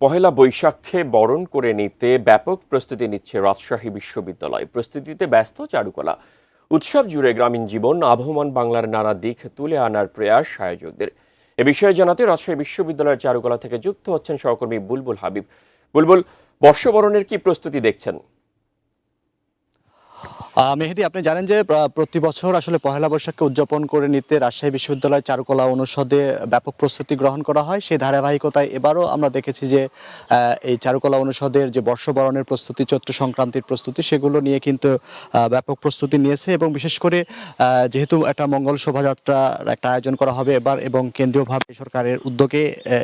পহেলা বৈশাখে বরণ করে নিতে ব্যাপক প্রস্তুতি নিচ্ছে রাজশাহী বিশ্ববিদ্যালয়। প্রস্তুতিতে ব্যস্ত চারুকলা। উৎসব জুড়ে গ্রামীণ জীবন, আবহমান বাংলার নানা দিক তুলে আনার প্রয়াস আয়োজকদের। এ বিষয়ে জানাতে রাজশাহী বিশ্ববিদ্যালয়ের চারুকলা থেকে যুক্ত হচ্ছেন সহকর্মী বুলবুল হাবিব। বুলবুল, বর্ষবরণের কি প্রস্তুতি দেখছেন? মেহেদী, আপনি জানেন যে প্রতি বছর আসলে পহেলা বৈশাখকে উদযাপন করে নিতে রাজশাহী বিশ্ববিদ্যালয় চারুকলা অনুষদে ব্যাপক প্রস্তুতি গ্রহণ করা হয়। সেই ধারাবাহিকতায় এবারও আমরা দেখেছি যে এই চারুকলা অনুষদের যে বর্ষবরণের প্রস্তুতি, চৈত্র সংক্রান্তির প্রস্তুতি, সেগুলো নিয়ে কিন্তু ব্যাপক প্রস্তুতি নিয়েছে। এবং বিশেষ করে যেহেতু একটা মঙ্গল শোভাযাত্রার একটা আয়োজন করা হবে এবার, এবং কেন্দ্রীয়ভাবে সরকারের উদ্যোগে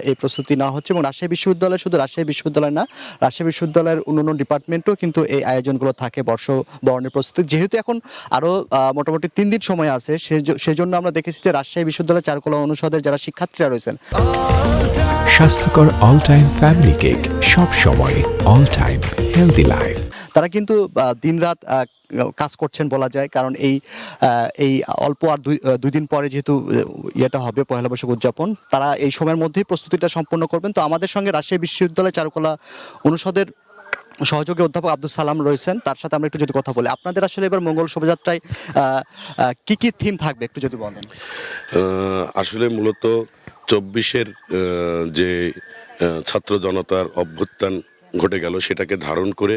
এই প্রস্তুতি নেওয়া হচ্ছে। এবং রাজশাহী বিশ্ববিদ্যালয়, শুধু রাজশাহী বিশ্ববিদ্যালয় না, রাজশাহী বিশ্ববিদ্যালয়ের অন্যান্য ডিপার্টমেন্টও কিন্তু এই আয়োজনগুলো থাকে বর্ষবরণের প্রস্তুতি। যেহেতু এখন আরো মোটামুটি 3 দিন সময় আছে, সেজন্য আমরা দেখেছি যে রাজশাহী বিশ্ববিদ্যালয় চারুকলা অনুষদের যারা শিক্ষার্থীরা রয়েছেন, স্বাস্থ্যকর অল টাইম ফ্যামিলি কেক, সব সময় অল টাইম হেলদি লাইফ, তারা কিন্তু দিনরাত কাজ করছেন বলা যায়। কারণ এই অল্প আর দুই দিন পরে যেহেতু ইয়েটা হবে পহেলা বৈশাখ উদযাপন, তারা এই সময়ের মধ্যেই প্রস্তুতিটা সম্পন্ন করবেন। তো আমাদের সঙ্গে রাজশাহী বিশ্ববিদ্যালয় চারুকলা অনুষদের সহযোগী অধ্যাপক আব্দুল সালাম রয়েছেন, তার সাথে আমরা একটু যদি কথা বলি। আপনাদের আসলে এবার মঙ্গল শোভাযাত্রায় কি কি থিম থাকবে একটু যদি বলেন। আসলে মূলত 24-এর যে ছাত্র জনতার অভ্যুত্থান ঘটে গেল, সেটাকে ধারণ করে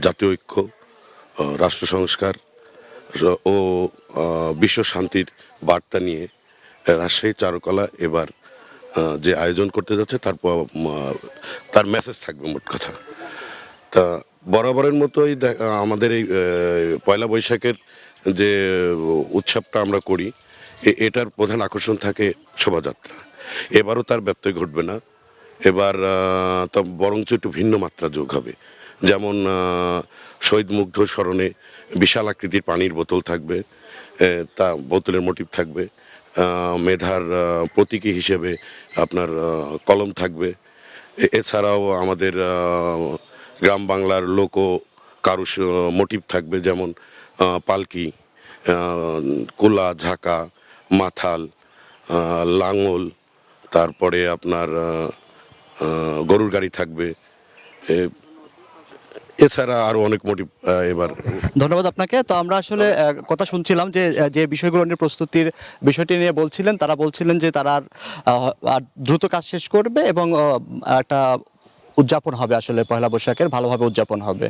জাতীয় ঐক্য, রাষ্ট্র সংস্কার ও বিশ্ব শান্তির বার্তা নিয়ে রাজশাহী চারুকলা এবার যে আয়োজন করতে যাচ্ছে তার মেসেজ থাকবে মোট কথা। তা বরাবরের মতোই আমাদের এই পয়লা বৈশাখের যে উৎসবটা আমরা করি, এটার প্রধান আকর্ষণ থাকে শোভাযাত্রা। এবারও তার ব্যত্যয় ঘটবে না। এবার তা বরঞ্চ একটু ভিন্ন মাত্রা যোগ হবে। যেমন শহীদ মুগ্ধ স্মরণে বিশাল আকৃতির পানির বোতল থাকবে, তা বোতলের মোটিভ থাকবে। মেধার প্রতীকী হিসেবে আপনার কলম থাকবে। এছাড়াও আমাদের গ্রাম বাংলার লোক কারুশ মোটিভ থাকবে, যেমন পালকি, কুলা, ঝাঁকা, মাথাল, লাঙল, তারপরে আপনার গরুর গাড়ি থাকবে। এছাড়া আরো অনেক মোটিভ এবার। ধন্যবাদ আপনাকে। তো আমরা আসলে কথা শুনছিলাম যে যে বিষয়গুলো নিয়ে প্রস্তুতির বিষয়টি নিয়ে বলছিলেন, তারা বলছিলেন যে তারা আর দ্রুত কাজ শেষ করবে এবং একটা উদযাপন হবে, আসলে পয়লা বৈশাখের ভালোভাবে উদযাপন হবে।